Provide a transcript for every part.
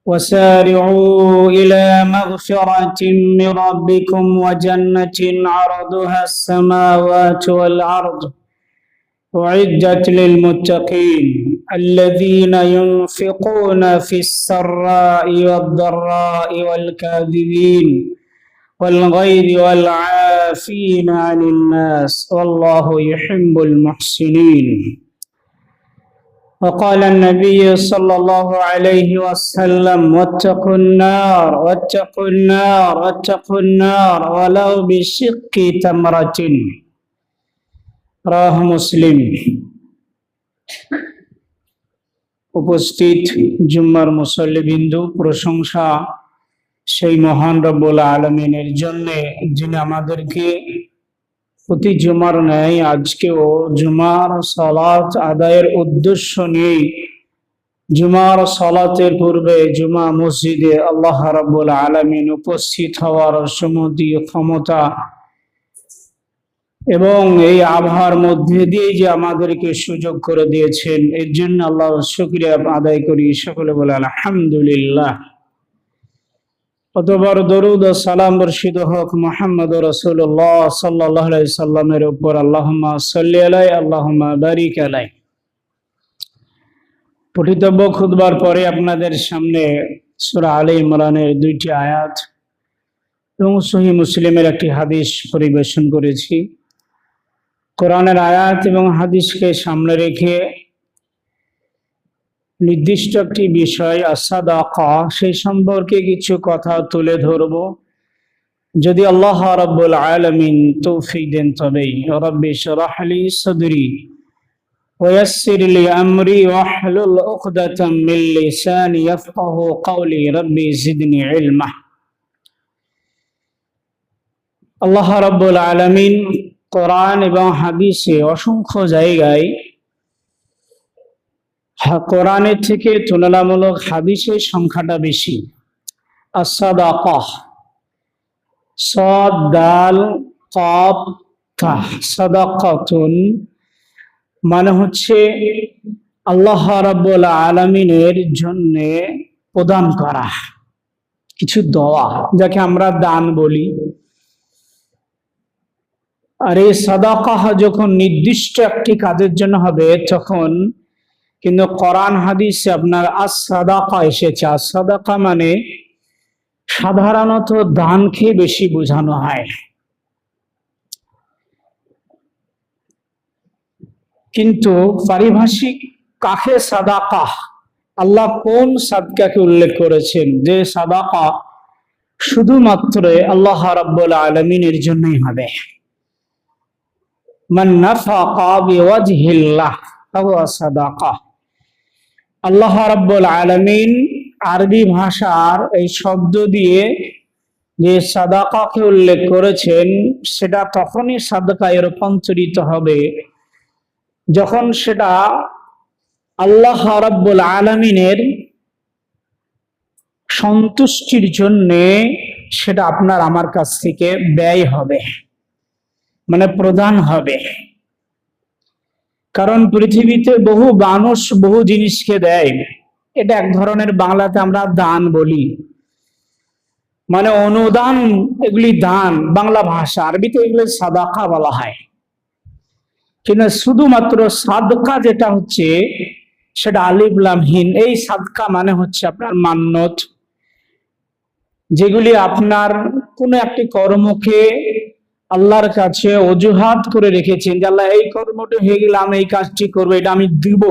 وسارعوا إلى مغفرة من ربكم وجنة عرضها السماوات والأرض أعدت للمتقين الذين ينفقون في السراء والضراء والكاظمين والغيظ والعافين عن الناس والله يحب المحسنين. وقال النبي صلى الله عليه وسلم واتقوا النار واتقوا النار واتقوا النار ولو بشق تمرة রাহ মুসলিম। উপস্থিত জুম্মার মুসল্লিবৃন্দু, প্রশংসা সেই মহান রব্বুল আলামিনের জন্য যিনি আমাদেরকে প্রতি জুমার ন্যায় আজকেও জুমার সালাত আদায়ের উদ্দেশ্য নিয়ে জুমার সালাতের পূর্বে জুমা মসজিদে আল্লাহ রাব্বুল আলামিন উপস্থিত হওয়ার সমুদী ক্ষমতা এবং এই আবহাওয়ার মধ্যে দিয়ে যে আমাদেরকে সুযোগ করে দিয়েছেন, এর জন্য আল্লাহর শুকরিয়া আদায় করি। সকলে বলে আলহামদুলিল্লাহ। অতঃপর দরুদ ও সালাম বর্ষিত হোক মুহাম্মদ রাসূলুল্লাহ সাল্লাল্লাহু আলাইহি সাল্লামের উপর। আল্লাহুম্মা সাল্লি আলাইহি আল্লাহুম্মা বারিক আলাইহি। পঠিতব্য খুতবার পরে আপনাদের সামনে সূরা আলে ইমরানের 2টি আয়াত এবং সহিহ মুসলিমের একটি হাদিস পরিবেশন করেছি। কোরআনের আয়াত এবং হাদিসকে সামনে রেখে নির্দিষ্ট একটি বিষয় আস-সাদাকা, সেই সম্পর্কে কিছু কথা তুলে ধরব, যদি আল্লাহ রাব্বুল আলামিন তৌফিক দেন তবেই। রাব্বি শরহ লি সাদরি ওয়া ইয়াসসির লি আমরি ওয়াহলুল উকদাতাম মিন লিসানি ইয়াফকাহু কওলি রাব্বি জিদনি ইলমা। আল্লাহ রাব্বুল আলামিন কোরআন এবং হাদিসে অসংখ্য জায়গায়, কোরআনের থেকে তুলনামূলক হাদিসের সংখ্যাটা বেশি, আস-সাদাকা, সাদ দাল কাফ তা, সাদাকাতুন মানে হচ্ছে আল্লাহ রাব্বুল আলামিনের জন্য প্রদান করা কিছু দেওয়া, যাকে আমরা দান বলি। আর এই সাদাকা যখন নির্দিষ্ট একটি কাজের জন্য হবে, তখন কিন্তু কোরআন হাদিসে আপনার আস-সাদাকা এসেছে। আস-সাদাকা মানে সাধারণত দানকে বেশি বোঝানো হয়, কিন্তু পারিভাষিক কাকে সাদাকা, আল্লাহ কোন সাদকাকে উল্লেখ করেছেন যে সাদাকা শুধুমাত্র আল্লাহ রাব্বুল আলামিনের জন্যই হবে। মান নাফাকা বিওয়াজহিল্লাহ ফাহুয়া সাদাকা। আল্লাহ রাব্বুল আলামিন আরবি ভাষার এই শব্দ দিয়ে যে সাদাকাকে উল্লেখ করেছেন, সেটা তখনই সাদকায় রূপান্তরিত হবে যখন সেটা আল্লাহ রাব্বুল আলামিনের সন্তুষ্টির জন্য সেটা আপনার আমার কাছ থেকে ব্যয় হবে, মানে প্রদান হবে। কারণ পৃথিবীতে বহু মানুষ বহু জিনিসকে দেয়, এটা এক ধরনের বাংলাতে আমরা দান বলি, মানে অনুদান, এগুলি দান বাংলা ভাষা, আরবিতে এগুলো সাদাকা বলা হয়। কিন্তু শুধুমাত্র সাদকা যেটা হচ্ছে সেটা আলিফ লাম হীন, এই সাদকা মানে হচ্ছে আপনার মান্নত, যেগুলি আপনার কোনো একটি কর্মকে আল্লাহর কাছে অজুহাত করে রেখেছেন যে আল্লাহ এই কর্মটা হয়ে গেলে আমি এই কাজটি করবো, এটা আমি দিব,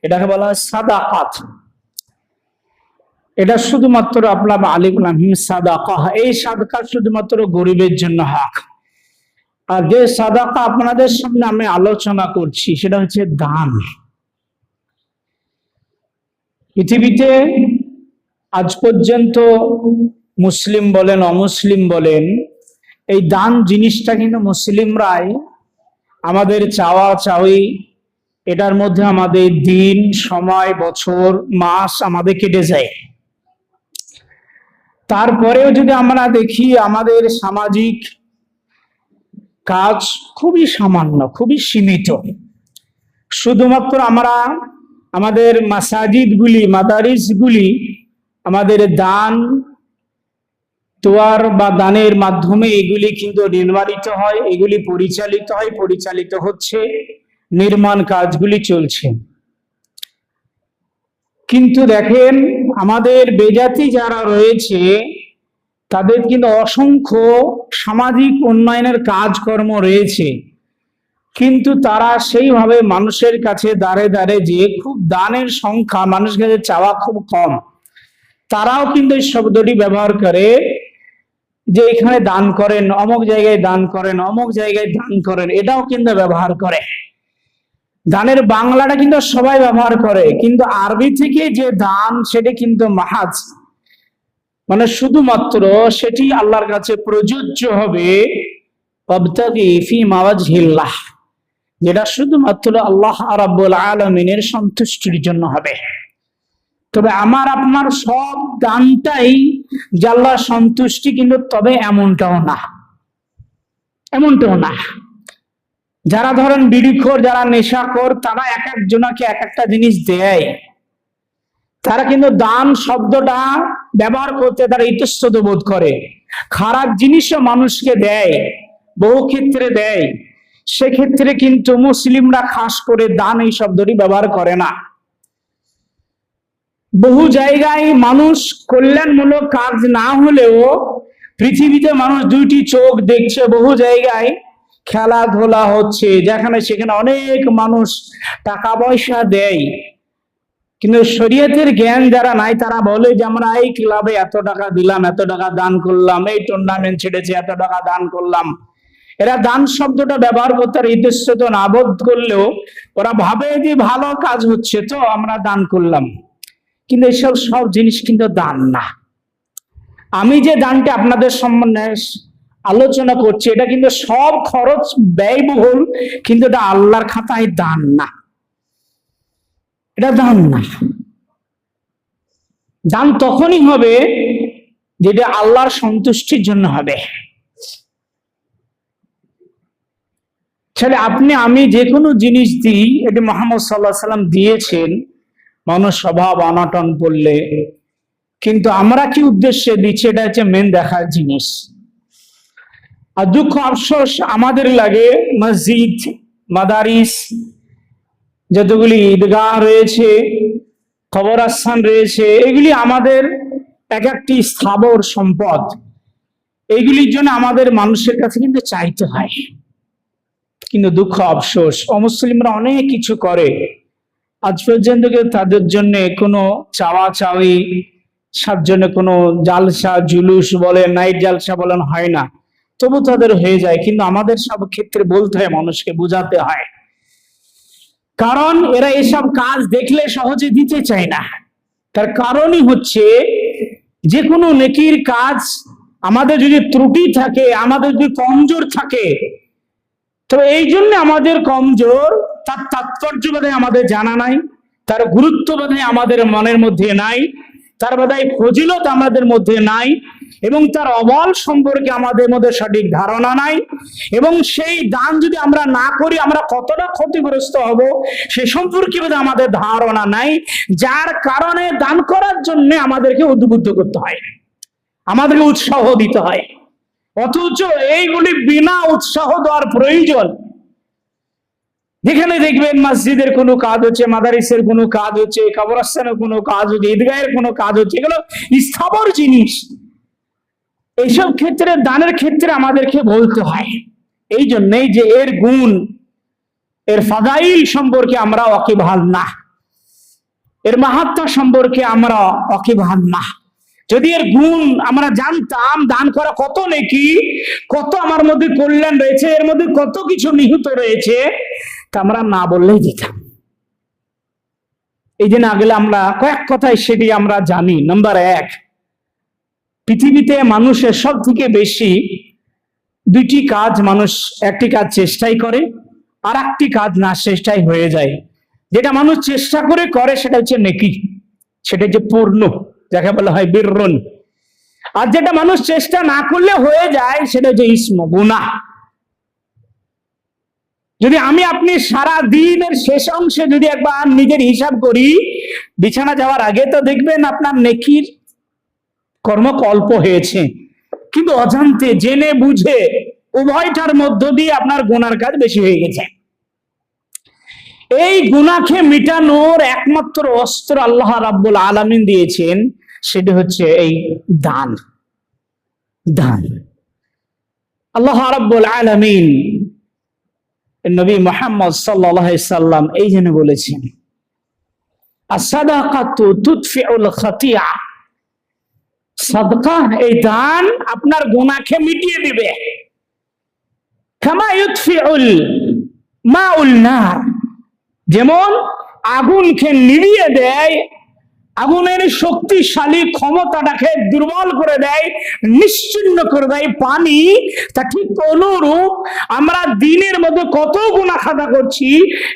এটাকে বলা হয় সাদাকাত। এটা শুধুমাত্র আপনার আলিফ লাম হীন সাদাকা। এই সাদকা শুধুমাত্র গরিবের জন্য হক। আর যে সাদাকা আপনাদের সামনে আমি আলোচনা করছি সেটা হচ্ছে দান। পৃথিবীতে আজ পর্যন্ত মুসলিম বলেন অমুসলিম বলেন, এই দান জিনিসটা কিন্তু মুসলিমরাই আমাদের চাওয়া চাওয়ি, এটার মধ্যে আমাদের দিন, সময়, বছর, মাস আমাদের কেটে যায়। তারপরেও যদি আমরা দেখি আমাদের সামাজিক কাজ খুবই সামান্য, খুবই সীমিত। শুধুমাত্র আমরা আমাদের মাসাজিদগুলি, মাদারিসগুলি আমাদের দান তোয়ার বা দানের মাধ্যমে এগুলি কিন্তু নির্মাণিত হয়, এগুলি পরিচালিত হচ্ছে, নির্মাণ কাজগুলি চলছে। কিন্তু দেখেন আমাদের বেজাতি যারা রয়েছে তাদের কিন্তু অসংখ্য সামাজিক উন্নয়নের কাজকর্ম রয়েছে, কিন্তু তারা সেইভাবে মানুষের কাছে দাঁড়ে যে খুব দানের সংখ্যা মানুষের কাছে চাওয়া খুব কম। তারাও কিন্তু এই শব্দটি ব্যবহার করে যে এখানে দান করেন, অমুক জায়গায় দান করেন, অমুক জায়গায় দান করেন, এটাও কিন্তু ব্যবহার করে। দানের বাংলাটা কিন্তু সবাই ব্যবহার করে, কিন্তু আরবি থেকে যে দান সেটা কিন্তু মাহাজ, মানে শুধুমাত্র সেটি আল্লাহর কাছে প্রযোজ্য হবে ওয়াবতাগি ফীমা ওয়াজহিল্লাহ, যেটা শুধুমাত্র আল্লাহ রাব্বুল আলামিনের সন্তুষ্টির জন্য হবে। তবে আমার আপনার সব দানটাই যে আল্লাহর সন্তুষ্টি, কিন্তু তবে এমনটাও না। যারা ধরেন বিড়িখোর, যারা নেশাখোর, তারা এক একজনকে এক একটা জিনিস দেয়, তারা কিন্তু দান শব্দটা ব্যবহার করতে তারা ইতস্তত বোধ করে। খারাপ জিনিসও মানুষকে দেয়, বহু ক্ষেত্রে দেয়, সেক্ষেত্রে কিন্তু মুসলিমরা খাস করে দান এই শব্দটি ব্যবহার করে না। বহু জায়গায় মানুষ কল্যাণমূলক কাজ না হলেও পৃথিবীতে মানুষ দুইটি চোখ দেখছে, বহু জায়গায় খেলাধুলা হচ্ছে যেখানে সেখানে অনেক মানুষ টাকা পয়সা দেয়, কিন্তু শরীয়তের জ্ঞান যারা নাই তারা বলে যে আমরা এই ক্লাবে এত টাকা দিলাম, এত টাকা দান করলাম, এই টুর্নামেন্ট ছেড়েছে এত টাকা দান করলাম। এরা দান শব্দটা ব্যবহার করতে ইতস্তত না বোধ করলেও ওরা ভাবে যে ভালো কাজ হচ্ছে তো আমরা দান করলাম, কিন্তু এসব সব জিনিস কিন্তু দান না। আমি যে দানটা আপনাদের সম্বন্ধে আলোচনা করছি এটা কিন্তু সব খরচ ব্যয়বহুল, কিন্তু এটা আল্লাহর খাতায় দান না, এটা দান না। দান তখনই হবে যেটা আল্লাহর সন্তুষ্টির জন্য হবে। আপনি আমি যে কোনো জিনিস দিই, এটি মুহাম্মদ সাল্লাল্লাহু আলাইহি ওয়াসাল্লাম দিয়েছেন মানুষ স্বভাব অনটন পড়লে, কিন্তু আমরা কি উদ্দেশ্যে দিচ্ছি এটা হচ্ছে মেন দেখার জিনিস। আর দুঃখ আফসোস আমাদের লাগে মসজিদ, মাদারিস, যতগুলি ঈদগাহ রয়েছে, কবরস্থান রয়েছে, এগুলি আমাদের এক একটি স্থাবর সম্পদ। এইগুলির জন্য আমাদের মানুষের কাছে কিন্তু চাইতে হয়, কিন্তু দুঃখ আফসোস অমুসলিমরা অনেক কিছু করে, আজ পর্যন্ত কেউ তাদের জন্য কোনো চাওয়া চাওয়ি, সার জন্য কোনো জালসা জুলুস বলেন, নাইট জালসা বলেন হয় না, তবু তাদের হয়ে যায়। কিন্তু আমাদের সব ক্ষেত্রে বলতে হয়, মানুষকে বোঝাতে হয়, কারণ এরা এসব কাজ দেখলে সহজে দিতে চায় না। তার কারণই হচ্ছে যে কোনো নেকির কাজ আমাদের যদি ত্রুটি থাকে, আমাদের যদি কমজোর থাকে, তবে এই জন্য আমাদের কমজোর, তার তাৎপর্য বোধহয় আমাদের জানা নাই, তার গুরুত্ব বোধহয় আমাদের মনের মধ্যে নাই, তার বোধহয় ফজিলত আমাদের মধ্যে নাই, এবং তার অবল সম্পর্কে আমাদের মধ্যে সঠিক ধারণা নাই, এবং সেই দান যদি আমরা না করি আমরা কতটা ক্ষতিগ্রস্ত হব সে সম্পর্কে বোধহয় আমাদের ধারণা নাই, যার কারণে দান করার জন্য আমাদেরকে উদ্বুদ্ধ করতে হয়, আমাদেরকে উৎসাহ দিতে হয়। অথচ এইগুলি বিনা উৎসাহ দেওয়ার প্রয়োজন। যেখানে দেখবেন মসজিদের কোনো কাজ হচ্ছে, মাদারিসের কোনো কাজ হচ্ছে, কবরস্থানের কোনো কাজ হচ্ছে, ঈদগাহের কোনো কাজ হচ্ছে, এগুলো স্থাবর জিনিস। এইসব ক্ষেত্রে দানের ক্ষেত্রে আমাদেরকে বলতে হয়। এই জন্যই যে এর গুণ, এর ফাদাইল সম্পর্কে আমরা ওয়াকিবহাল না, এর মাহাত্ম্য সম্পর্কে আমরা ওয়াকিবহাল না। যদি এর গুণ আমরা জানতাম, দান করা কত নেকি, কত আমার মধ্যে কল্যাণ রয়েছে, এর মধ্যে কত কিছু নিহিত রয়েছে, তা আমরা না বললেই দিতাম। এই যে না গেলে আমরা কয়েক কথায় সেটি আমরা জানি। নাম্বার 1, পৃথিবীতে মানুষের সব থেকে বেশি দুইটি কাজ মানুষ, একটি কাজ চেষ্টাই করে, আর একটি কাজ না চেষ্টাই হয়ে যায়। যেটা মানুষ চেষ্টা করে সেটা হচ্ছে নেকি, সেটা হচ্ছে পূর্ণ, যাকে বলা হয় বিররুন। আর যেটা মানুষ চেষ্টা না করলে হয়ে যায় সেটা হচ্ছে ইসম, গুনাহ। যদি আমি আপনি সারা দিনের শেষ অংশে যদি একবার নিজের হিসাব করি, বিছানা যাওয়ার আগে তো দেখবেন আপনার নেকির কর্ম অল্প হয়েছে, কিন্তু অজান্তে জেনে বুঝে উভয়টার মধ্য দিয়ে আপনার গুনার কাজ বেশি হয়ে গেছে। এই গুনাহকে মিটানোর একমাত্র অস্ত্র আল্লাহ রাব্বুল আলামিন দিয়েছেন, সেটা হচ্ছে এই দান। দান আল্লাহ রাব্বুল আলামিন নবী মুহাম্মদ সাল্লাল্লাহু আলাইহি সাল্লাম এই জন্য বলেছেন, আস-সাদাকাতু তুদফিউল খাতিয়া, সাদকা এই দান আপনার গুনাহকে মিটিয়ে দিবে। কামা ইউতফিউল মাউল নার, যেমন আগুনকে নিভিয়ে দেয়, আগুনের শক্তিশালী ক্ষমতাটাকে দুর্বল করে দেয়, নিশ্চিহ্ন করে দেয় পানি, তা ঠিক অনুরূপ আমরা দিনের মধ্যে কত গুনাহ খাতা করছি,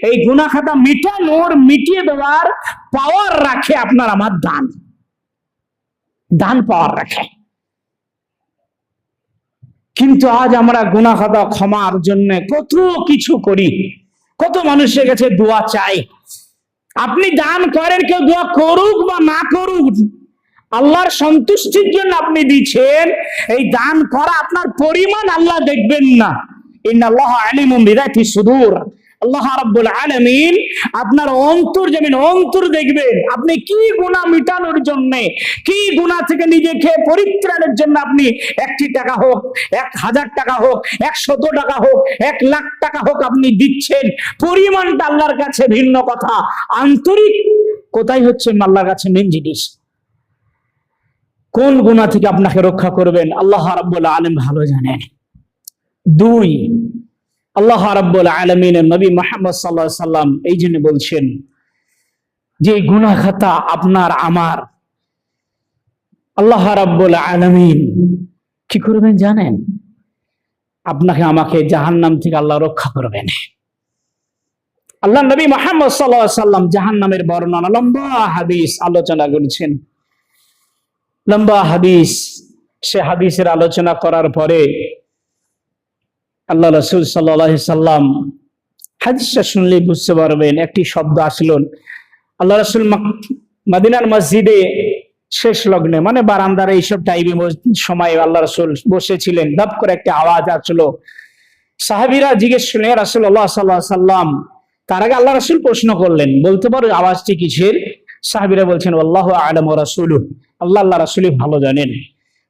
এই গুনাহ খাতা মিটানোর, মিটিয়ে দেওয়ার পাওয়ার রাখে আপনার আমার দান। দান পাওয়ার রাখে। কিন্তু আজ আমরা গুনাহ খাতা ক্ষমার জন্য কত কিছু করি, কত মানুষের কাছে দোয়া চাই। আপনি দান করেন, কেউ দোয়া করুক বা না করুক, আল্লাহর সন্তুষ্টির জন্য আপনি দিচ্ছেন। এই দান করা আপনার পরিমাণ আল্লাহ দেখবেন না। ইন্নাল্লাহা আলিমুম বিযাতিস সুদূর, আল্লাহ রাব্বুল আলামিন আপনার অন্তর যেমন অন্তর দেখবেন। আপনি কি গুনাহ মিটানোর জন্য, কি গুনাহ থেকে নিজেকে পরিত্রাণের জন্য আপনি 1টি টাকা হোক, 1000 টাকা হোক, 100 টাকা হোক, 1 লাখ টাকা হোক আপনি দিচ্ছেন, পরিমাণটা আল্লাহর কাছে ভিন্ন কথা, আন্তরিক কোথায় হচ্ছে আল্লাহর কাছে মেন জিনিস। কোন গুনাহ থেকে আপনাকে রক্ষা করবেন আল্লাহ রাব্বুল আলামিন ভালো জানেন। 2, আল্লাহ রাব্বুল আলামিনের নবী মুহাম্মদ সাল্লাল্লাহু আলাইহি সাল্লাম এই জন্য বলছেন যে গুনাহ খাতা আপনার আমার, আল্লাহ রাব্বুল আলামিন কি করবেন জানেন? আপনাকে আমাকে জাহান্নাম থেকে আল্লাহ রক্ষা করবেন। আল্লাহ নবী মুহাম্মদ সাল্লাল্লাহু আলাইহি সাল্লাম জাহান্নামের বর্ণনা লম্বা হাদিস আলোচনা করেছেন। লম্বা হাদিস, সে হাদিসের আলোচনা করার পরে আল্লাহ রাসূল সাল্লাল্লাহু আলাইহি সাল্লাম হাদিসটা শুনলে বুঝতে পারবেন, একটি শব্দ আসলো। আল্লাহ রাসূল মদিনার মসজিদে শেষ লগ্নে, মানে বারান্দার এইসব টাইমে সময় আল্লাহ রাসূল বসেছিলেন, দাপ করে একটা আওয়াজ আসলো। সাহাবীরা জিজ্ঞেস করলেন, ইয়া রাসূলুল্লাহ সাল্লাল্লাহু আলাইহি সাল্লাম। তার আগে আল্লাহ রাসূল প্রশ্ন করলেন, বলতে পারো আওয়াজটি কিসের? সাহাবীরা বলছেন, আল্লাহু আ'লামু ওয়া রাসূলুহু, আল্লাহ রাসূলই ভালো জানেন।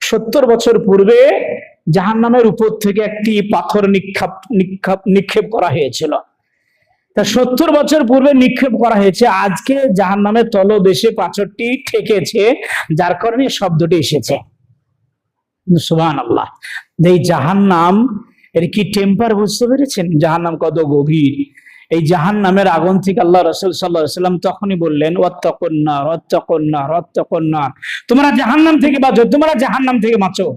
70 বছর পূর্বে জাহান্নামের উপর থেকে একটি পাথর নিক্ষেপ করা হয়েছিল। তা 70 বছর পূর্বে নিক্ষেপ করা হয়েছে, আজকে জাহান্নামের তলদেশে পাথরটি ঠেকেছে, যার কারণে শব্দটি এসেছে। সুবহানাল্লাহ। এই জাহান্নাম এর কি টেম্পার বুঝতে পেরেছেন? জাহান্নাম কত গভীর। এই জাহান্নামের আগুন থেকে আল্লাহ রাসূল সাল্লাল্লাহু আলাইহি সাল্লাম তখনই বললেন, ওয়াত্তাকুন নার, ওয়াত্তাকুন নার, ওয়াত্তাকুন নার, তোমরা জাহান্নাম থেকে বাঁচো, তোমরা জাহান্নাম থেকে বাঁচো।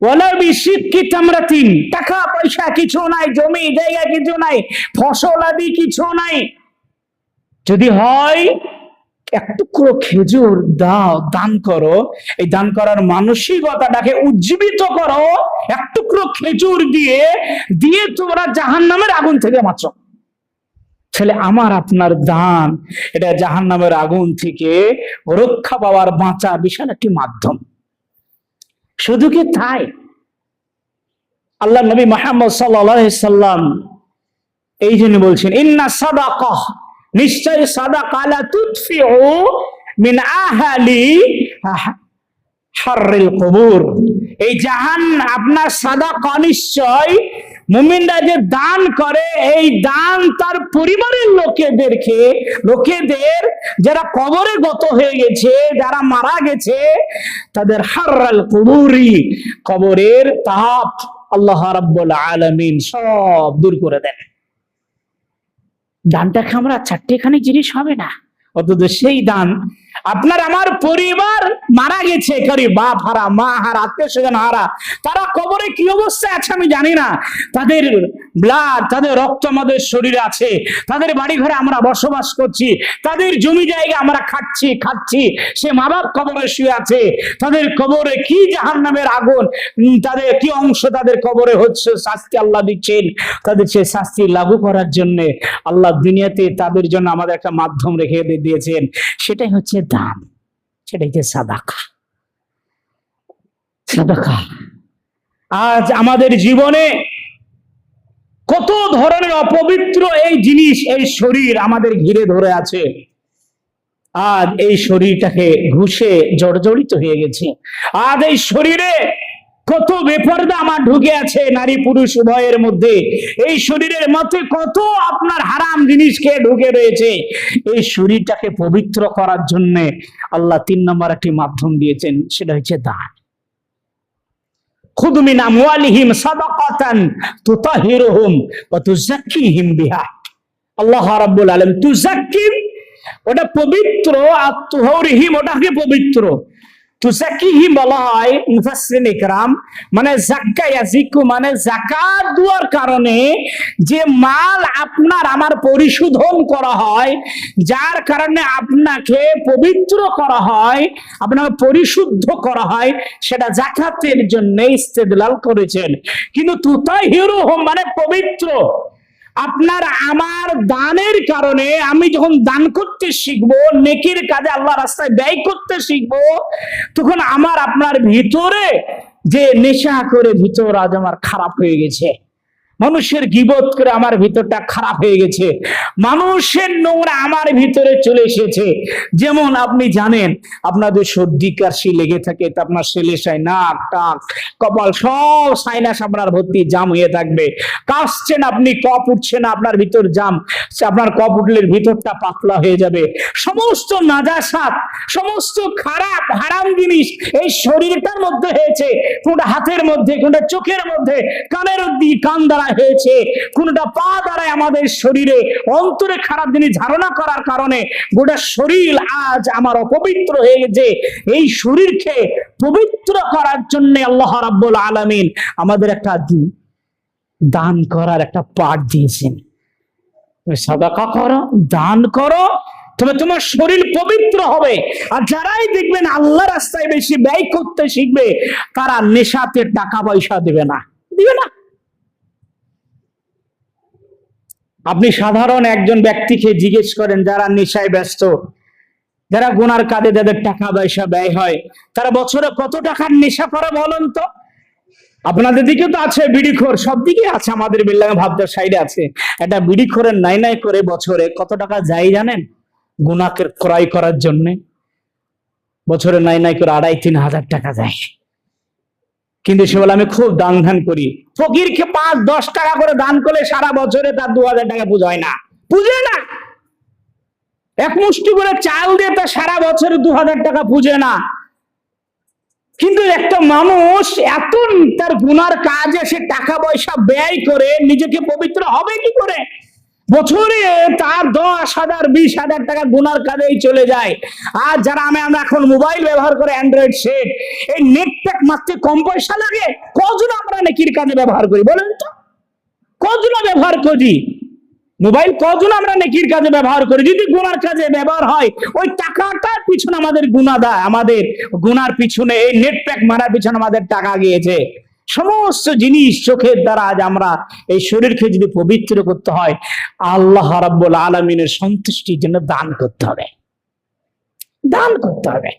ওয়ালা বিশিক্কি তামরাতিন, টাকা পয়সা কিছু নাই, জমি জায়গা কিছু নাই, ফসল আদি কিছু নাই, যদি হয় এক টুকরো খেজুর দাও, দান করো। এই দান করার মানসিকতাটাকে উজ্জীবিত করো, এক টুকরো খেজুর দিয়ে দিয়ে তোমরা জাহান্নামের আগুন থেকে বাঁচো। তাহলে আমার আপনার দান, এটা জাহান্নামের আগুন থেকে রক্ষা পাওয়ার, বাঁচা বিশাল একটি মাধ্যম। শুধু কি তাই, আল্লাহ নবী মুহাম্মদ সাল্লাল্লাহু আলাইহি সাল্লাম এই জন্য বলছেন, ইন্না সাদাকাহ, নিশ্চয় সাদাকা লা তুদফিউ মিন আহলি হাররিল কুবুর। এই আপনার সাদাকা নিশ্চয় মুমিনরা যে দান করে, এই দান তার পরিবারের লোকেদের যারা কবরে গত হয়ে গেছে, যারা মারা গেছে, তাদের হাররাল কুবুরি, কবরের তাপ আল্লাহ রাব্বুল আলামিন সব দূর করে দেন। দানটাকে আমরা চারটেখানি জিনিস হবে না, অথচ সেই দান আপনার আমার পরিবার মারা গেছে, বাপ হারা, মা হারা, আত্মীয় স্বজন হারা, তারা কবরে কি অবস্থায় আছে আমি জানি না। তাদের ব্লাড, তাদের রক্ত আমাদের শরীরে আছে, তাদের বাড়ি ঘরে আমরা বসবাস করছি, তাদের জমি জায়গা আমরা খাচ্ছি, সে মা বাপ কবরে শুয়ে আছে, তাদের কবরে কি জাহান্নামের আগুন, তাদের কি অংশ তাদের কবরে হচ্ছে, শাস্তি আল্লাহ দিচ্ছেন। তাদের সে শাস্তি লাগু করার জন্য আল্লাহ দুনিয়াতে তাদের জন্য আমাদের একটা মাধ্যম রেখে দিয়েছেন, সেটাই হচ্ছে দান, সেটাই হচ্ছে সাদাকা। সাদাকা। আজ আমাদের জীবনে কত ধরনের অপবিত্র এই জিনিস, এই শরীর আমাদের ঘিরে ধরে আছে। আজ এই শরীরটাকে ঘুষে জর্জরিত হয়ে গেছে। আজ এই শরীরে কত বেপরদা আমার ঢুকে আছে নারী পুরুষ উভয়ের মধ্যে। এই শরীরের মধ্যে কত আপনার হারাম জিনিস খেয়ে ঢুকে রয়েছে। এই শরীরটাকে পবিত্র করার জন্য আল্লাহ 3 নম্বর একটি মাধ্যম দিয়েছেন, সেটা হচ্ছে দান। খুদ মিন আমওয়ালিহিম সাদাকাতান তুতাহিরুহুম ওয়া তুযাক্কিহিম বিহা। আল্লাহ রাব্বুল আলামিন তুযাক্কিম, ওটা পবিত্র, আর তুহরিহিম ওটাকে পবিত্র। তুযাক্কিহিম বলা হয় মুফাসসিরিন ইকরাম, মানে যাক্কা ইয়াজিকু, মানে যাকাত দেওয়ার কারণে যে মাল আপনার আমার পরিশোধন করা হয়, যার কারণে আপনাকে পবিত্র করা হয়, আপনাকে পরিশুদ্ধ করা হয়, সেটা যাকাতের জন্য ইস্তেদলাল করেছেন। কিন্তু তুতাহিরুহুম মানে পবিত্র। আপনার আমার দানের কারণে আমি যখন দান করতে শিখবো, নেকির কাজে আল্লাহ রাস্তায় ব্যয় করতে শিখবো, তখন আমার আপনার ভিতরে যে নেশা করে ভিতর আজ আমার খারাপ হয়ে গেছে, মানুষের গীবত করে আমার ভিতরটা খারাপ হয়ে গেছে, মানুষের নোংরা আমার ভিতরে চলে এসেছে। যেমন আপনি জানেন আপনাদের সর্দি কাশি লেগে থাকে, তা আপনার সেলেসায় নাক টাক কপাল সব সাইনাস আপনার ভর্তি জাম হয়ে থাকবে। কাশছেন আপনি, কফ উঠছে না, আপনার ভিতর জাম, আপনার কফ উঠলে ভিতরটা পাতলা হয়ে যাবে। সমস্ত নাজাসাত, সমস্ত খারাপ হারাম জিনিস এই শরীরটার মধ্যে হয়েছে। কোনটা হাতের মধ্যে, কোনটা চোখের মধ্যে, কানের অবধি, কান দ্বারা হয়েছে, কোনটা পা দ্বারা আমাদের শরীরে অন্তরে খারাপ জিনিস ধারণা করার কারণে গোটা শরীর আজ আমার অপবিত্র হয়ে গেছে। এই শরীরকে পবিত্র করার জন্য আল্লাহ রাব্বুল আলামিন আমাদের একটা দান করার একটা পাঠ দিয়েছেন। সাদাকা করো, দান করো, তবে তোমার শরীর পবিত্র হবে। আর যারাই দেখবেন আল্লাহ রাস্তায় বেশি ব্যয় করতে শিখবে, তারা নেশাতে টাকা পয়সা দিবে না। আপনি সাধারণ একজন ব্যক্তিকে জিজ্ঞেস করেন, যারা নেশায় ব্যস্ত, যারা গুনার কাজে যাদের টাকা পয়সা ব্যয় হয়, তারা বছরে কত টাকার নেশা করে বলেন তো? আপনাদের দিকে তো আছে বিড়িখোর, সব দিকে আছে, আমাদের বিল্লাহ ভাবদার সাইডে আছে একটা বিড়িখোরের নাই নাই করে বছরে কত টাকা যায় জানেন? গুনাকে ক্রয় করার জন্য বছরে নাই নাই করে 2,5-3 হাজার টাকা যায়। কিন্তু সে বলে আমি খুব দান ধান করি। ফকিরকে 5-10 টাকা করে দান করলে সারা বছরে তার 2,000 টাকা পুজো হয় না, পুজে না। এক মুষ্টি করে চাল দিয়ে তার সারা বছরে 2,000 টাকা পুজে না। কিন্তু একটা মানুষ এত তার গুনার কাজে সে টাকা পয়সা ব্যয় করে নিজেকে পবিত্র হবে কি করে? বছরে তার 10,000 20,000 টাকা গুনার কাজেই চলে যায়। আর যারা আমরা এখন মোবাইল ব্যবহার করে, অ্যান্ড্রয়েড সেট, এই নেট প্যাক মারতে কম পয়সা লাগে। কজন আমরা নেকির কাজে ব্যবহার করি বলেন তো? কজন ব্যবহার করি মোবাইল? কজন আমরা নেকির কাজে ব্যবহার করি? যদি গুনার কাজে ব্যবহার হয়, ওই টাকাটার পিছনে আমাদের গুনাহ দেয়, আমাদের গুনার পিছনে এই নেট প্যাক মারার পিছনে আমাদের টাকা গিয়েছে। সমস্ত জিনিস চোখের দ্বারা আজ আমরা এই শরীরকে যদি পবিত্র করতে হয়, আল্লাহ রাব্বুল আলামিনের সন্তুষ্টির জন্য দান করতে হবে, দান করতে হবে।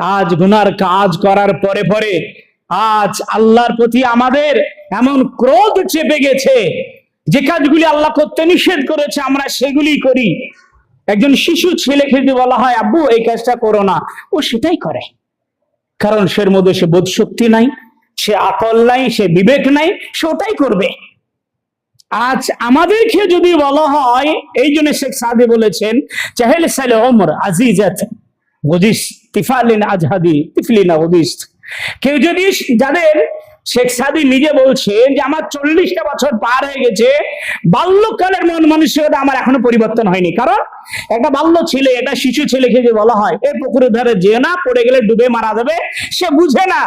আজ গুনার কাজ করার পরে পরে আজ আল্লাহর প্রতি আমাদের এমন ক্রোধ চেপে গেছে, যে কাজগুলি আল্লাহ করতে নিষেধ করেছে আমরা সেগুলি করি। একজন শিশু ছেলেকে যদি বলা হয় আব্বু এই কাজটা করো না, ও সেটাই করে, কারণ সের মধ্যে সে বোধ শক্তি নাই, সে আকল নাই, সে বিবেক নাই, সে ওটাই করবে। আজ আমাদেরকে যদি বলা হয়, এই জন্য শেখ সাদি বলেছেন, চাহেল সালে ওমর আজিজাত গদিস তিফালিন আজহাদি তিফলিনা গদিস। কেউ যদি, যাদের শেখ সাদি নিজে বলছেন যে আমার 40টা বছর পার হয়ে গেছে, বাল্যকালের মন মানসিকতা আমার এখনো পরিবর্তন হয়নি। কারণ একটা বাল্য ছেলে, একটা শিশু ছেলেকে যে বলা হয় এই পুকুরের ধারে যেও না, পড়ে গেলে ডুবে মারা যাবে, সে বুঝে না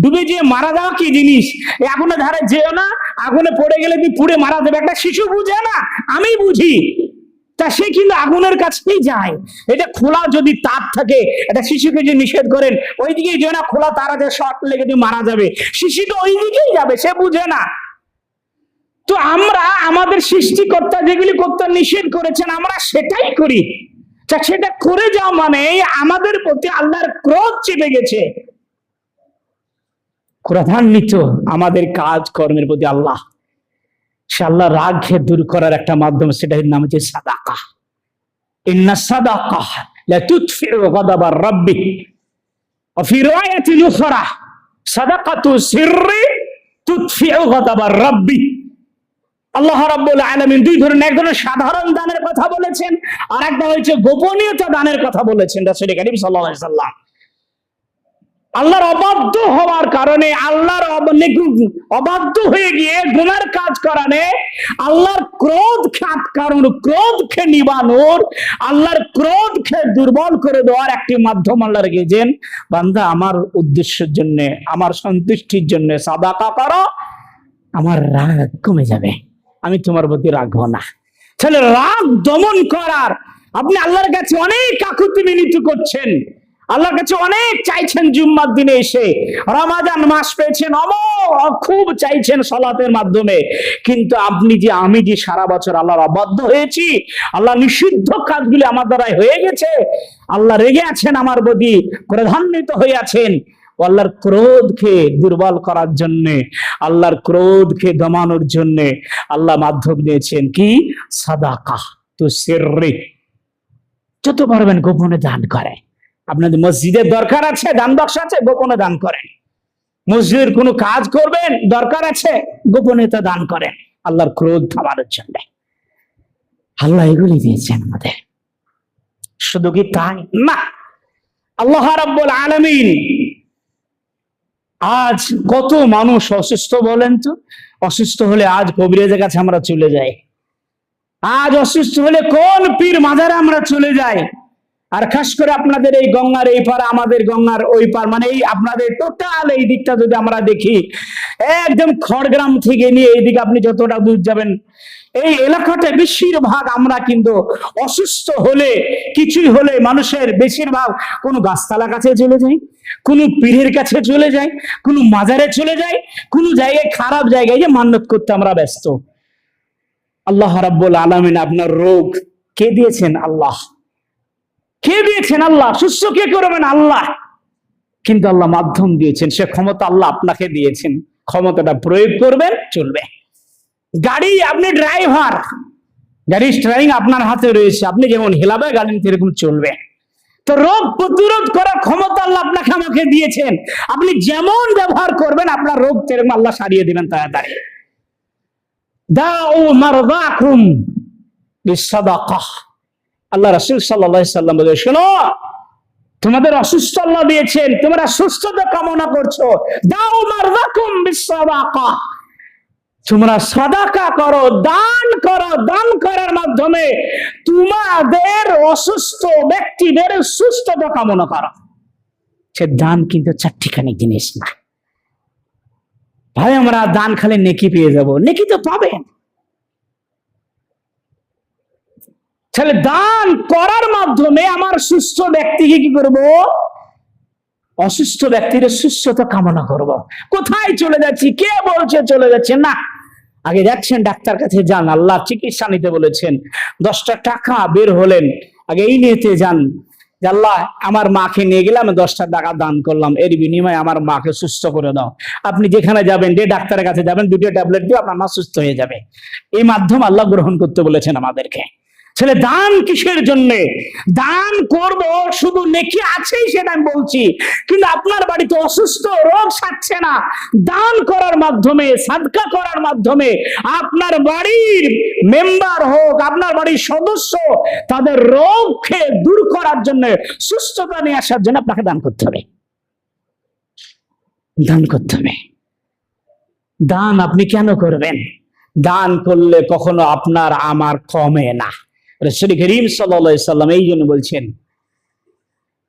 ডুবে যে মারা যাওয়া কি জিনিস। আগুনের ধারে যেও না, আগুনে পড়ে গেলে তুই পুড়ে মারা যাবে, একটা শিশু বুঝে না, আমি বুঝি। তা সে কিন্তু আগুনের কাছেই যায়। এটা খোলা যদি তার থাকে, একটা শিশুকে যে নিষেধ করেন ওই দিকেই যেও না, খোলা তার আছে, শর্ট লেগে তুই মারা যাবে, শিশুটা ওই দিকেই যাবে, সে বুঝে না। তো আমরা আমাদের সৃষ্টিকর্তা যেগুলি করতে নিষেধ করেছেন আমরা সেটাই করি। সেটা করে যাওয়া মানে আমাদের প্রতি আল্লাহর ক্রোধ চেপে গেছে। ক্রোধান্বিত আমাদের কাজ কর্মের প্রতি আল্লাহ, সে আল্লাহ রাগকে দূর করার একটা মাধ্যম, সেটার নাম হচ্ছে সাদাকা। ইন্না সাদাকা লা তুতফিউ গাদাবার রাব্বি ওয়া ফি রিওয়ায়াতিন উখরা সাদাকাতু সিররি তুতফিউ গাদাবার রাব্বি। আল্লাহ রাব্বুল আলামিন দুই ধরনের, এক ধরনের সাধারণ দানের কথা বলেছেন, আর একটা হচ্ছে গোপনীয়তা দানের কথা বলেছেন রাসূল কারীম সাল্লাল্লাহু আলাইহি সাল্লাম। আল্লাহর অবাধ্য হওয়ার কারণে, আল্লাহর অবাধ্য হয়ে গিয়ে গুনার কাজ করানে, আল্লাহর ক্রোধকে নিবানোর, আল্লাহর ক্রোধকে দুর্বল করে দেওয়ার একটি মাধ্যম আল্লাহ রেখেছেন। বান্দা আমার উদ্দেশ্যের জন্য, আমার সন্তুষ্টির জন্য সাদাকা করো, আমার রাগ কমে যাবে, আমি তোমার প্রতি রাখবো না। তাহলে রাগ দমন করার আপনি আল্লাহর কাছে অনেক আকুতি মিনতি করছেন, আল্লাহর কাছে অনেক চাইছেন, জুম্মার দিনে এসে রমাদান মাস পেয়েছেন, খুব চাইছেন সালাতের মাধ্যমে, কিন্তু আমি যে সারা বছর আল্লাহর অবাধ্য হয়েছি, আল্লাহ নিষিদ্ধ কাজগুলি আমার দ্বারাই হয়ে গেছে, আল্লাহ রেগে আছেন আমার প্রতি, ক্রোধান্বিত হয়ে আছেন। আল্লাহর ক্রোধকে দুর্বল করার জন্য, আল্লাহর ক্রোধকে দমানোর জন্য আল্লাহ মাধ্যম দিয়েছেন কি? সাদাকা তো সিররি, যত পারবেন গোপনে দান করে। আপনাদের মসজিদের দরকার আছে, দান বাক্স আছে, গোপনে দান করেন। মসজিদের কোনো কাজ করবেন, দরকার আছে, গোপনে তা দান করেন, আল্লাহর ক্রোধ থামানোর জন্য। আল্লাহ এগুলি দিয়েছেন আমাদের। শুধু কি তাই না, আল্লাহ রাব্বুল আলামিন আজ কত মানুষ অসুস্থ বলেন তো? অসুস্থ হলে আজ কবিরাজের কাছে আমরা চলে যাই, আজ অসুস্থ হলে কোন পীর মাজারে আমরা চলে যাই। আর খাস করে আপনাদের এই গঙ্গার এই পার, আমাদের গঙ্গার ওই পার, মানে এই আপনাদের টোটাল এই দিকটা যদি আমরা দেখি, একদম খড়গ্রাম থেকে নিয়ে এইদিকে আপনি যতটা দূর যাবেন, এই এলাকাটা বেশিরভাগ আমরা কিন্তু অসুস্থ হলে, কিছুই হলে মানুষের বেশিরভাগ কোনো গাছতলার কাছে চলে যায়, কোনো পীরের কাছে চলে যায়, কোনো মাজারে চলে যায়, কোনো জায়গায় খারাপ জায়গায় যে মান্নত করতে আমরা ব্যস্ত। আল্লাহ রাব্বুল আলামিন আপনার রোগ কে দিয়েছেন? আল্লাহ। কে দিয়েছেন? আল্লাহ। সুস্থ কে করবেন? আল্লাহ। কিন্তু আল্লাহ মাধ্যম দিয়েছেন, সে ক্ষমতা আল্লাহ আপনাকে দিয়েছেন, ক্ষমতাটা প্রয়োগ করবেন, চলবে। গাড়ি, আপনি ড্রাইভার, গাড়ির স্টিয়ারিং আপনার হাতে রয়েছে, আপনি যেমন হেলাবে গাড়ি সেরকম চলবে। তো রোগ প্রতিরোধ করার ক্ষমতা আল্লাহ আপনাকে আমাকে দিয়েছেন, আপনি যেমন ব্যবহার করবেন আপনার রোগ সেরকম আল্লাহ সারিয়ে দিবেন তাড়াতাড়ি। দাউ মারদাকুম বিসাদাকাহ, আল্লাহ রাসূল সাল্লাল্লাহু আলাইহি সাল্লাম বলে, শোনো, তোমাদের অসুস্থ আল্লাহ দিয়েছেন, তোমরা সুস্থতা কামনা করছো, দাউ মারদাকুম বিসাদাকাহ, তোমরা সাদাকা করো, দান করো, দান করার মাধ্যমে তোমাদের অসুস্থ ব্যক্তিদের সুস্থতা কামনা করো। সে দান কিন্তু চারটিখানি জিনিস না ভাই, আমরা দান খালি নেকি পেয়ে যাব, নেকি তো পাবেন। তাহলে দান করার মাধ্যমে আমার সুস্থ ব্যক্তিকে কি করব? অসুস্থ ব্যক্তির সুস্থতা কামনা করব। কোথায় চলে যাচ্ছি? কে বলছে চলে যাচ্ছে? না, আগে যাচ্ছেন ডাক্তার কাছে, যান, আল্লাহ চিকিৎসা নিতে বলেছেন, 10টা টাকা বের হলেন, আগে এই নিয়েতে যান, আল্লাহ আমার মাকে নিয়ে গেলাম, 10টা টাকা দান করলাম, এর বিনিময়ে আমার মাকে সুস্থ করে দাও। আপনি যেখানে যাবেন, যে ডাক্তারের কাছে যাবেন, 2টা ট্যাবলেট দিয়ে আপনার মা সুস্থ হয়ে যাবে। এই মাধ্যম আল্লাহ গ্রহণ করতে বলেছেন আমাদেরকে। ছেলে দান কিসের জন্য? দান করব শুধু নেকি আছেই সেটা আমি বলছি, কিন্তু আপনার বাড়িতে অসুস্থ, রোগ সারছে না, দান করার মাধ্যমে, সাদকা করার মাধ্যমে আপনার বাড়ির মেম্বার হোক, আপনার বাড়ির সদস্য, তাদের রোগকে দূর করার জন্য, সুস্থতা নিয়ে আসার জন্য আপনাকে দান করতে হবে। দান করতে হবে। দান আপনি কেন করবেন? দান করলে কখনো আপনার আমার কমে না। রাসূল করিম সাল্লাল্লাহু আলাইহি সাল্লাম এই জন্য বলছেন,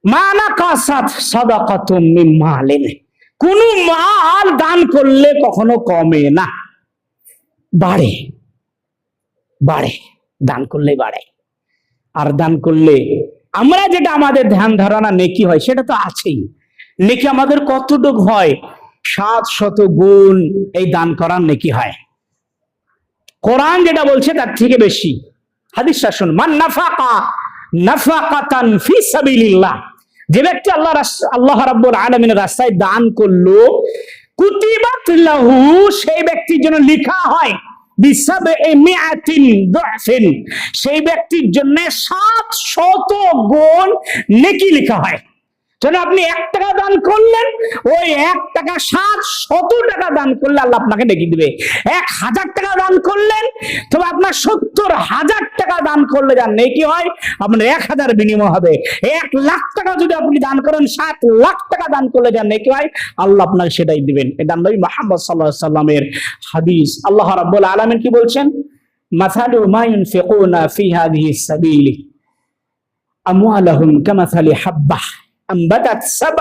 মা নাকাসাত সাদাকাতুম মিন মালিন, কোন মাল দান করলে কখনো কমে না, বাড়ে, বাড়ে, দান করলে বাড়ে। আর দান করলে আমরা যেটা আমাদের ধ্যান ধারণা নেকি হয় সেটা তো আছেই। নেকি আমাদের কতটুক হয়? 700 গুণ এই দান করার নেকি হয়। কোরআন যেটা বলছে তার থেকে বেশি। হাদিসটা শুন, মান নাফাকা নাফাকাতান ফি সাবিলিল্লাহ, যে ব্যক্তি আল্লাহ রাব্বুল আলামিনের রাস্তায় দান করলো, কুতিবাত লাহু, সেই ব্যক্তির জন্য লেখা হয় সেই ব্যক্তির জন্য 700 গুণ নেকি লেখা হয়। যেন আপনি 1 টাকা দান করলেন, ওই 1 টাকা 700 টাকা দান করলে আল্লাহ আপনাকে নেকি দিবে। 1000 টাকা দান করলেন, তবে আপনার 70,000 টাকা দান করলে যার নেকি হয় আপনার 1000 বিনিময় হবে। 1 লাখ টাকা যদি আপনি দান করেন, 7 লাখ টাকা দান করলে যার নেকি হয় আল্লাহ আপনাকে সেটাই দিবেন। এটা নবী মুহাম্মদ সাল্লাল্লাহু আলাইহি সাল্লামের হাদিস। আল্লাহ রাব্বুল আলামিন কি বলছেন? মাসালু মা ইউনফিকুনা ফি হাযিহিস সাবিলি আমওয়ালাহুম কামাসালি হাব্বাহ আমবাতাত 7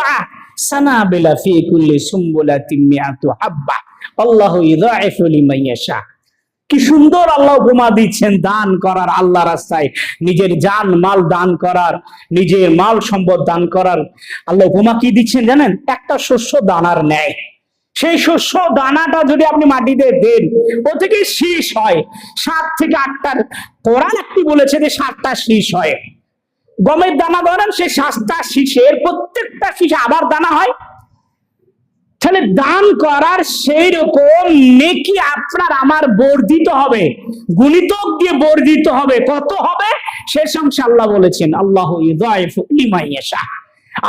সানাবিলা ফি কুল্লি সুমবুলাতিন মিআতু হাব্বাহ আল্লাহু ইযাইফু লিমান ইয়াশা। কি সুন্দর আল্লাহ উপমা দিচ্ছেন দান করার, আল্লাহ রাস্তায় নিজের জান মাল দান করার, নিজের মাল সম্পদ দান করার। আল্লাহ উপমা কি দিচ্ছেন জানেন? একটা শস্য দানার ন্যায়। সেই শস্য দানাটা যদি আপনি মাটিতে দেন, ও থেকে শীষ হয় 7 থেকে 8টা। কোরআন একটি বলেছে যে 7টা শীষ হয়। গমের দানা ধরেন, সে 7টা শীষের প্রত্যেকটা শীষে আবার দানা হয়। তাহলে দান করার সেই রকম নেকি আপনার আমার বর্ধিত হবে, গুণিতক দিয়ে বর্ধিত হবে। কত হবে সে সংখ্যা আল্লাহ বলেছেন, আল্লাহু ইযাইফু লিমান ইয়াশা।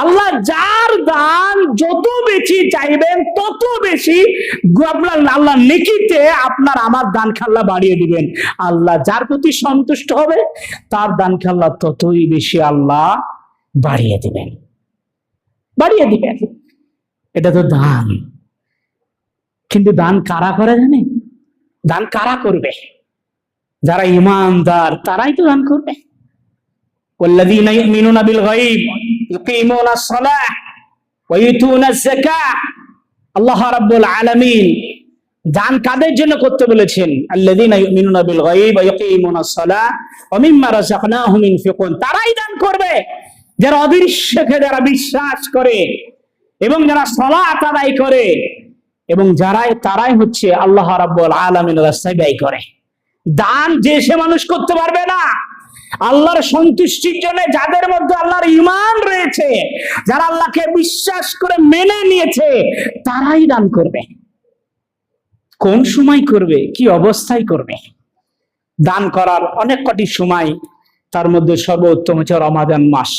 আল্লাহ যার দান যত বেশি চাইবেন তত বেশি আপনার আল্লাহ নেকিতে আপনার আমার দান আল্লাহ বাড়িয়ে দিবেন। আল্লাহ যার প্রতি সন্তুষ্ট হবে তার দান আল্লাহ ততই বেশি আল্লাহ বাড়িয়ে দিবেন, বাড়িয়ে দিবেন। এটা তো দান। কিন্তু দান কারা করে জানেন? দান কারা করবে? যারা ঈমানদার তারাই তো দান করবে। ওয়াল্লাযীনা ইউমিনুনা বিল গায়ব ইউকিমুনাস সালাহ ওয়া ইউতুনাজ যাকাহ। আল্লাহ রাব্বুল আলামিন দান কাদের জন্য করতে বলেছেন? আল্লাযীনা ইউমিনুনা বিল গায়ব ওয়া ইউকিমুনাস সালাহ ওয়া মিম্মা রাযাকনাহুম ইউনফিকুন। তারাই দান করবে যারা অদৃশ্যকে যারা বিশ্বাস করে এবং যারা সালাত আদায় করে এবং তারাই হচ্ছে আল্লাহ রাব্বুল আলামিনের রাস্তায় ব্যয় করে। দান যে সে মানুষ করতে পারবে না। আল্লাহর সন্তুষ্টির জন্য যাদের মধ্যে আল্লাহর ঈমান রয়েছে, যারা আল্লাহকে বিশ্বাস করে মেনে নিয়েছে, তারাই দান করবে। কোন সময় করবে, কি অবস্থায় করবে? দান করার অনেক কটি সময়, তার মধ্যে সর্বোত্তম হচ্ছে রমাদান মাস।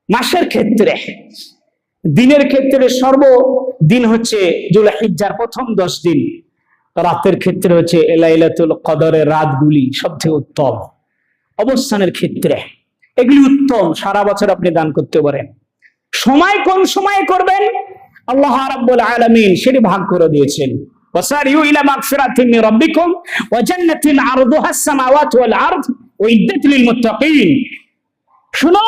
মাসের ক্ষেত্রে, দিনের ক্ষেত্রে সর্বদিন হচ্ছে যুলহিজ্জার প্রথম 10 দিন। রাতের ক্ষেত্রে হচ্ছে লাইলাতুল কদরের রাতগুলি সবচেয়ে উত্তম। অবস্থানের ক্ষেত্রে এগুলি উত্তম, সারা বছর আপনি দান করতে পারেন। সময় কোন সময় করবেন আল্লাহ রাব্বুল আলামিন সেটি ভাগ করে দিয়েছেন। ওয়াসারিউ ইলা মাগফিরাতিন মির রাব্বিকুম ওয়া জান্নাতিন আরদুহাস সামাওয়াতু ওয়াল আরদ উইদ্দাত লিল মুত্তাকিন। শুনো,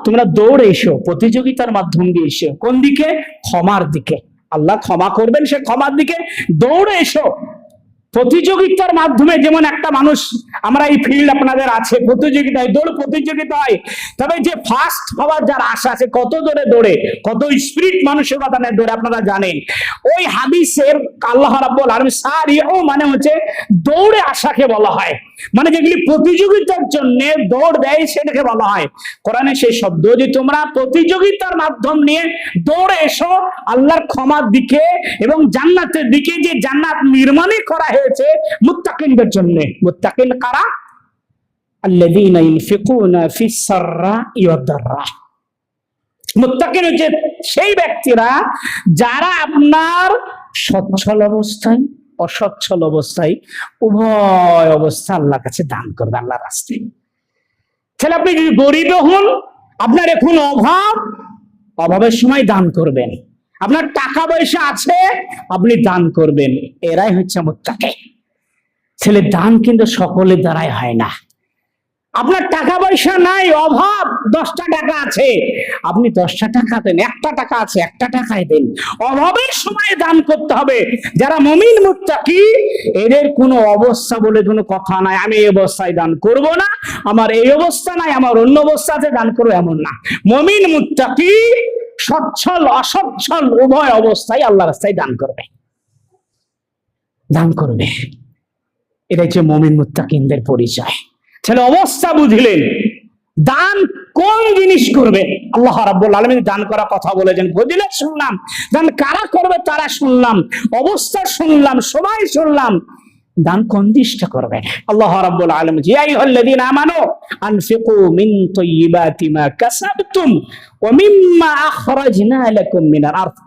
তোমরা দৌড়ে এসো, প্রতিযোগিতার মাধ্যম দিয়ে এসো। কোন দিকে? ক্ষমার দিকে। আল্লাহ ক্ষমা করবেন, সে ক্ষমার দিকে দৌড়ে এসো। প্রতিযোগিতার মাধ্যমে, যেমন একটা মানুষ, আমরা এই ফিল্ড আপনাদের আছে, প্রতিযোগিতায় দৌড় প্রতিযোগিতা হয়, তবে যে ফার্স্ট হওয়ার যার আশা আছে, কত দৌড়ে দৌড়ে, কত স্পিরিট মানসিকতা নিয়ে দৌড়ে আপনারা জানেন। ওই হাদিসের আল্লাহ রাব্বুল আলামিন সারিউ মানে হচ্ছে দৌড়ে আশাকে বলা হয়, মানে যেগুলি প্রতিযোগিতার জন্য দৌড় দেয় সেটাকে বলা হয়। কোরআনে সেই শব্দ যে তোমরা প্রতিযোগিতার মাধ্যম নিয়ে দৌড়ে এসো আল্লাহর ক্ষমার দিকে এবং জান্নাতের দিকে, যে জান্নাত নির্মাণই করা হয়েছে মুত্তাকিনদের জন্য। মুত্তাকিন কারা? আল্লাযীনা ইউনফিকুনা ফিস সাররা'i ওয়াদ দাররা। মুত্তাকিন হচ্ছে সেই ব্যক্তিরা যারা আপনার সচ্ছল অবস্থায় অসচ্ছল অবস্থায় উভয় অবস্থা আল্লাহর কাছে দান করবে, আল্লাহর রাস্তায়। তাহলে আপনি যদি গরিব হন, আপনার এখন অভাবের সময় দান করবেন। আপনার টাকা পয়সা আছে, আপনি দান করবেন। এরাই হচ্ছে মুত্তাকি। ছেলে দান কিন্তু সকলের দ্বারাই হয় না। আপনার টাকা পয়সা নাই, অভাব, 10টা টাকা আছে, আপনি 10টা টাকা দেন। 1টা টাকা আছে, 1টা টাকায় দেন। অভাবের সময় দান করতে হবে। যারা মুমিন মুত্তাকি, এদের কোনো অবস্থা বলে কোনো কথা নাই, আমি এই অবস্থায় দান করব না, আমার এই অবস্থা নাই, আমার অন্য অবস্থাতে দান করবো, এমন না। মুমিন মুত্তাকি সচ্ছল অসচ্ছল উভয় অবস্থায় আল্লাহর রাস্তায় দান করবে, দান করবে। এটা হচ্ছে মুমিন মুত্তাকিনদের পরিচয়। ছেলে অবস্থা বুঝলেন, দান কোন জিনিস করবে? আল্লাহ রাব্বুল আলামিন দান করা কথা বলেছেন, ফজিলত শুনলাম, দান কারা করবে তারা শুনলাম, অবস্থা শুনলাম, সবাই শুনলাম, দান কোন দিকটা করবে? আল্লাহ রাব্বুল আলামিন, ইয়া আইয়ুহাল্লাযীনা আমানু আনফিকু মিন তাইয়্যিবাতি মা কাসাবতুম ওয়া মিম্মা আখরাজনা লাকুম মিনাল আরদ।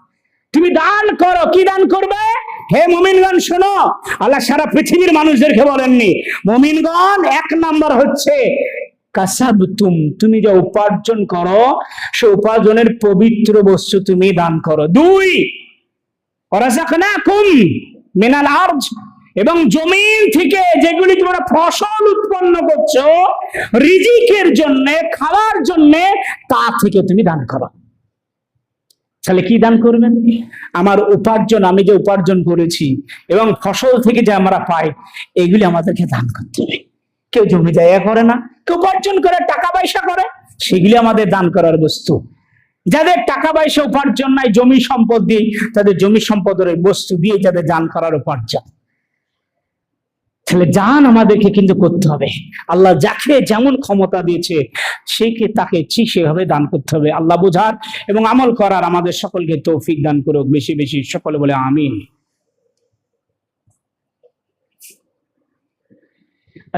তুমি দান করো। কি দান করবে? হে মুমিনগণ শোনো, আল্লাহ সারা পৃথিবীর মানুষদেরকে বলেননি, মুমিনগণ এক নাম্বার হচ্ছে কাসাবতুম, তুমি যা উপার্জন করো সে উপার্জনের পবিত্র বস্তু তুমি দান করো। দুই, রাযাকনাকুম মিনাল আরদ, এবং জমিন থেকে যেগুলি তোমরা ফসল উৎপন্ন করছো রিজিকের জন্য, খাওয়ার জন্য, তা থেকে তুমি দান করো। তাহলে কি দান করবেন? আমার উপার্জন, আমি যে উপার্জন করেছি এবং ফসল থেকে যে আমরা পাই, এগুলি আমাদেরকে দান করতে হবে। কেউ জমি জায়গা করে না, কেউ উপার্জন করে, টাকা পয়সা করে, সেগুলি আমাদের দান করার বস্তু। যাদের টাকা পয়সা উপার্জন নাই, জমি সম্পদ দিয়ে, তাদের জমি সম্পদের বস্তু দিয়ে যাদের দান করার উপার্জন। তাহলে দান আমাদেরকে কিন্তু করতে হবে। আল্লাহ যাকে যেমন ক্ষমতা দিয়েছে সেকে তাকে ঠিক সেভাবে দান করতে হবে। আল্লাহ বোঝার এবং আমল করার আমাদের সকলকে তৌফিক দান করুক বেশি বেশি। সকলে বলে আমিন।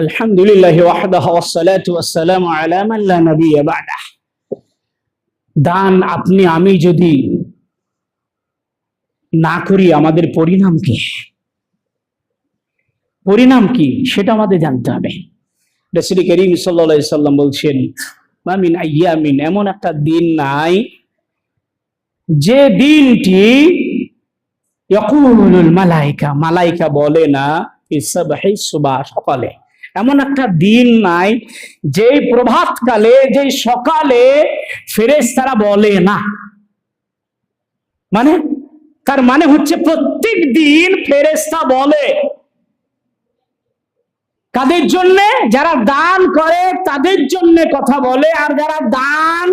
আলহামদুলিল্লাহি ওয়াহদাহু ওয়াসসালাতু ওয়াসসালামু আলা মান লা নাবিয়্যা বা'দাহ। দান আপনি আমি যদি না করি, আমাদের পরিণাম কি? পরিণাম কি সেটা আমাদের জানতে হবে। রাসূল করিম সাল্লাল্লাহু আলাইহি সাল্লাম বলছেন, মা মিন আইয়ামিন, এমন একটা দিন নাই যে দিনটি ইয়াকুলুল মালায়েকা, মালায়েকা বলে না ফি সাবহি সুবহ, সকালে, এমন একটা দিন নাই যে প্রভাতকালে, যে সকালে ফেরেশতারা বলে না। মানে তার মানে হচ্ছে প্রত্যেক দিন ফেরেশতা বলে। কাদের জন্য? যারা দান করে তাদের জন্য কথা বলে, আর যারা দান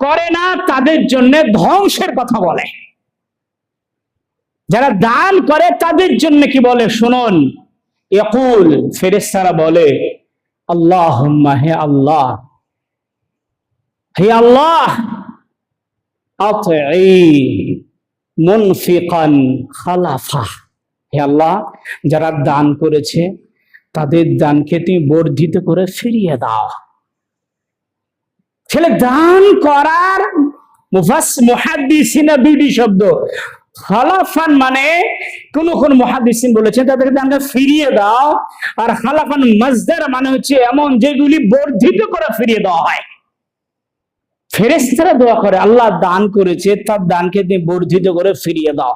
করে না তাদের জন্য ধ্বংসের কথা বলে। যারা দান করে তাদের জন্য কি বলে শুনুন, ইয়াকুল, ফেরেশতারা বলে, আল্লাহুম্মা, হে আল্লাহ, হে আল্লাহ, আতঈ মুনফিকান খালাফা, হে আল্লাহ, যারা দান করেছে তাদের দানকে তুমি বর্ধিত করে ফিরিয়ে দাও। ছেলে দান করার মুহাদ্দিসিনা দুইটি শব্দ, খালাফান মানে কোন কোন মুহাদ্দিসিন বলেছেন তাদেরকে দানকে ফিরিয়ে দাও, আর খালাফান মাজদার মানে হচ্ছে এমন যেগুলি বর্ধিত করে ফিরিয়ে দেওয়া হয়। ফেরেশতারা দোয়া করে, আল্লাহ দান করেছে তার দানকে তুমি বর্ধিত করে ফিরিয়ে দাও।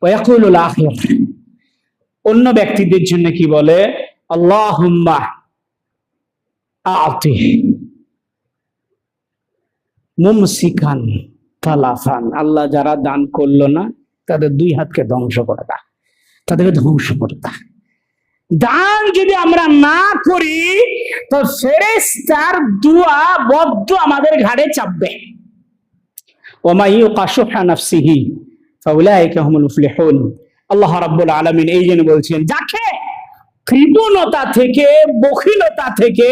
ওয়ায়াকুলুল আখির, অন্য ব্যক্তিদের জন্য কি বলে, আল্লাহুম্মা আতি মুমসিকান তালাফান, আল্লাহ যারা দান করলো না তাদের দুই হাতকে ধ্বংস করে দাও, তাদেরকে ধ্বংস করে দাও। দান যদি আমরা না করি তো ফেরেশতার দুআ বদ্ধ আমাদের ঘাড়ে চাপবে। ওমা ইউকা শুহা নাফসিহি ফাউলাইকা হুমুল মুফলিহুন। আল্লাহ রাব্বুল আলামিন এই জন্য বলছেন, যাকে কৃপণতা থেকে, বখিলতা থেকে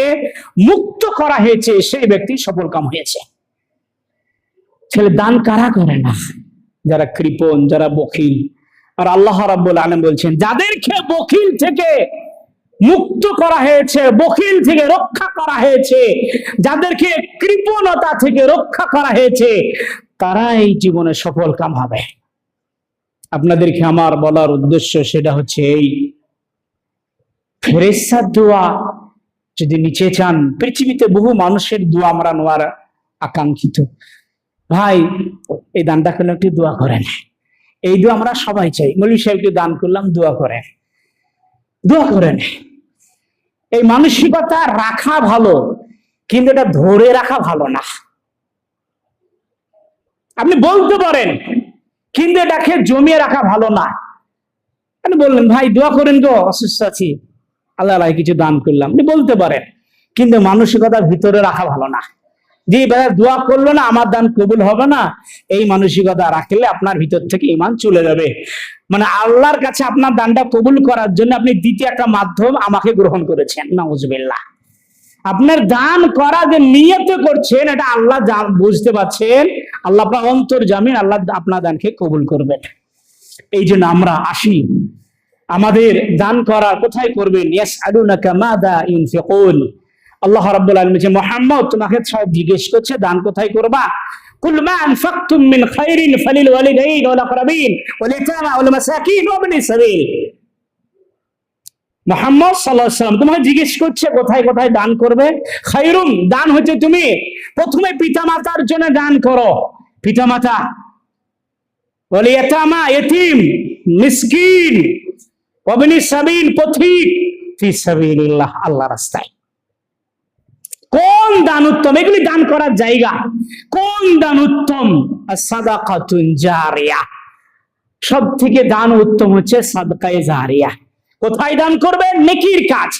মুক্ত করা হয়েছে সেই ব্যক্তি সফলকাম হয়েছে। ছেলে দান কারা করে না? যারা কৃপণ, যারা বখিল। আর আল্লাহ রাব্বুল আলামিন বলছেন, যাদেরকে বখিল থেকে মুক্ত করা হয়েছে, বখিল থেকে রক্ষা করা হয়েছে, যাদেরকে কৃপণতা থেকে রক্ষা করা হয়েছে, তারাই জীবনে সফলকাম হবে। আপনাদেরকে আমার বলার উদ্দেশ্য সেটা হচ্ছে এই, ফেরেশতার দোয়া যদি নিচে চান, পৃথিবীতে বহু মানুষের দোয়া আমরা নেওয়ার আকাঙ্ক্ষিত। ভাই এই দানটা করলে একটু দোয়া করেন, এই দোয়া আমরা সবাই চাই। মৌলভী সাহেবকে দান করলাম, দোয়া করেন, দোয়া করেন। এই মানসিকতা রাখা ভালো, কিন্তু এটা ধরে রাখা ভালো না। আপনি বলতে পারেন, কিন্তু এটাকে জমিয়ে রাখা ভালো না। আপনি বললেন, ভাই দোয়া করেন গো, অসুস্থ আছি, আল্লাহ কিছু দান করলাম, আপনি বলতে পারেন, কিন্তু মানসিকতা ভিতরে রাখা ভালো না। যে ভাই দোয়া করলো না, আমার দান কবুল হবে না, এই মানসিকতা রাখলে আপনার ভিতর থেকে ঈমান চলে যাবে। মানে আল্লাহর কাছে আপনার দানটা কবুল করার জন্য আপনি দ্বিতীয় একটা মাধ্যম আমাকে গ্রহণ করেছেন, নাউজুবিল্লাহ। আপনার দান করা যে নিয়ত করছেন এটা আল্লাহ বুঝতে পারছেন, আল্লাহ আপনার অন্তর্জামিন, আল্লাহ আপনার দানকে কবুল করবেন। এই জন্য আমরা আসি, আমাদের দান করার কোথায় করবেন? ইয়াসআলুনাকা মাযা ইউনফিকুন, আল্লাহ রাব্বুল আলামিন বলেন মুহাম্মদ তোমাকে সব জিজ্ঞেস করছে দান কোথায় করবা। কুল মা আনফাকতুম মিন খায়রিন ফালিল ওয়ালিদাইন ওয়াল আকরাবিন ওয়াল ইয়াতামা ওয়াল মাসাকিন ওয়া ইবনিস সাবিল। মুহাম্মদ সাল্লাল্লাহু আলাইহি ওয়াসাল্লাম তোমাকে জিজ্ঞেস করছে কোথায় কোথায় দান করবে। খায়রুম দান হচ্ছে তুমি প্রথমে পিতামাতার জন্য দান করো, পিতামাতা, ওয়াল ইয়াতামা ইতিম, মিসকিন, ওয়া ইবনিস সাবিল পথিক, ফি সাবিলিল্লাহ আল্লাহর রাস্তায়। কোন দান উত্তম? এগুলি দান করার জায়গা। কোন দান উত্তম? সাদাকাতুন জারিয়া, সব থেকে দান উত্তম হচ্ছে সাদকায়ে জারিয়া। কোথায় দান করবেন? নেকির কাজ।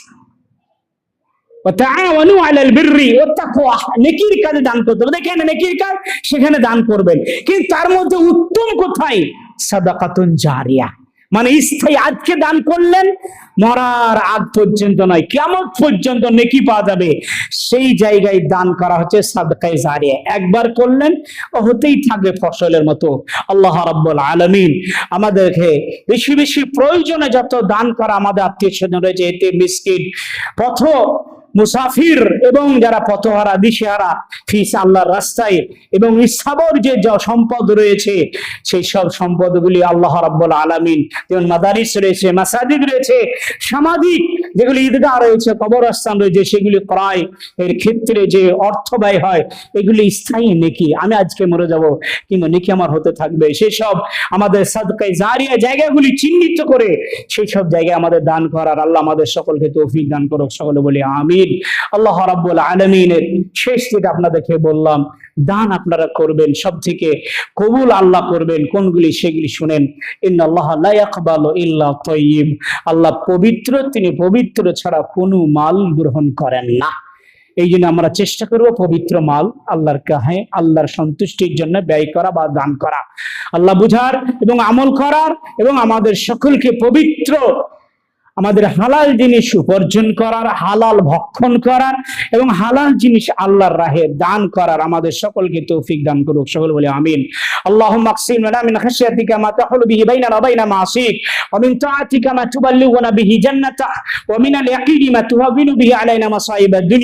ওয়াতাআওয়ানু আলাল বিররি ওয়াত তাকওয়া, নেকির কাজে দান করতে হবে। দেখেন নেকির কাজ, সেখানে দান করবেন, কিন্তু তার মধ্যে উত্তম কোথায়? সাদাকাতুন জারিয়া, মানে স্থায়ী। আজকে দান করলেন, মরার আগ পর্যন্ত নয়, কিয়ামত পর্যন্ত নেকি পাওয়া যাবে, সেই জায়গায় দান করা হচ্ছে সাদকায়ে জারিয়া। একবার করলেন ও হতেই থাকবে ফসলের মতো। আল্লাহ রাব্বুল আলামিন আমাদেরকে বেশি বেশি প্রয়োজনে যত দান করা, আমাদের আত্মীয় স্বজন রয়েছে, এতে মিসকিন, পথ মুসাফির এবং যারা পথহারা দিশেহারা, ফিস আল্লাহর রাস্তায়, এবং ইসহাবর যে সম্পদ রয়েছে সেই সব সম্পদগুলি আল্লাহ রাব্বুল আলামিন, যেমন মাদারিস রয়েছে, মাসাজিদ রয়েছে, সামাজিক যেগুলি ঈদগাহ রয়েছে, কবরস্থান রয়েছে, সেগুলি ক্রয় এর ক্ষেত্রে যে অর্থ ব্যয় হয় এগুলি স্থায়ী নেকি। আমি আজকে মরে যাব কিন্তু নেকি আমার হতে থাকবে। সেসব আমাদের সাদকায়ে জারিয়া জায়গাগুলি চিহ্নিত করে সেই সব জায়গায় আমাদের দান করার আল্লাহ আমাদের সকলকে তৌফিক দান করুক, সকলে বলি আমিন। আল্লাহ রাব্বুল আলামিনের শেষ থেকে আপনাদেরকে বললাম, দান আপনারা করবেন, সব থেকে কবুল আল্লাহ করবেন কোনগুলি সেগুলি শুনেন। ইন্নাল্লাহা লা ইয়াকবালু ইল্লা তাইয়্যিব, আল্লাহ পবিত্র, তিনি পবিত্র ছাড়া কোনো মাল গ্রহণ করেন না। এই জন্য আমরা চেষ্টা করব পবিত্র মাল আল্লাহর কাছে, আল্লাহর সন্তুষ্টির জন্য ব্যয় করা বা দান করা, আল্লাহ বুঝার এবং আমল করার, এবং আমাদের সকলকে পবিত্র, আমাদের হালাল জিনিস উপার্জন করার, হালাল ভক্ষণ করার এবং হালাল জিনিস আল্লাহর রাহে দান করার আমাদের সকলকে তৌফিক দান করুক, সকল বলে আমিন। আল্লাহুম্মা আকসিম লানা মিন খাশিয়াতিকা মা তাহুলু বিহি বাইনানা ওয়া বাইনা মাসিক, ওয়া মিন তাআতিকা মা তুবাল্লিগুনা বিহি জান্নাতাক, ওয়া মিনাল ইয়াকিনি মা তুহাব্বিনু বিহি আলাইনা মাসাইবাদ দুনিয়া।